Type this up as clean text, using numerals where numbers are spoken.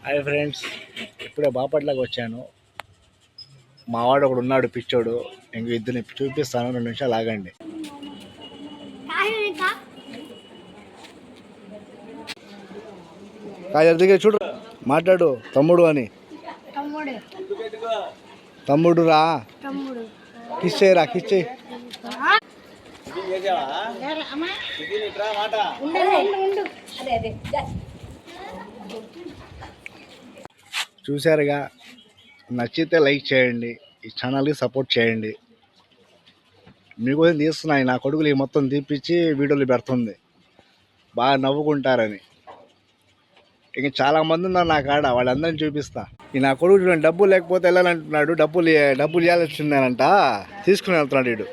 Hi friends, ఇప్పుడే బాపట్లకి వచ్చాను. మా వాడు ఒకడు ఉన్నాడు పిచ్చోడు. ఇంక ఇద్దరిని చూపిస్తాను, 2 నిమిషాలు ఆగండి. దగ్గర చూడు, మాట్లాడు తమ్ముడు అని. తమ్ముడు రా, కిస్ చేయరా, కిస్ చేయి. చూసారుగా, నచ్చితే లైక్ చేయండి, ఈ ఛానల్కి సపోర్ట్ చేయండి. మీకోసం తీస్తున్నాయి, నా కొడుకులు ఈ మొత్తం తీపిచ్చి వీడియోలు పెడుతుంది, బాగా నవ్వుకుంటారని. ఇంక చాలా మంది ఉన్నారు నా కాడ, వాళ్ళందరినీ చూపిస్తా. ఈ నా కొడుకు డబ్బులు లేకపోతే వెళ్ళాలంటున్నాడు, డబ్బులు ఇవ్వాల్సిందేనంట, తీసుకుని వెళ్తున్నాడు వీడు.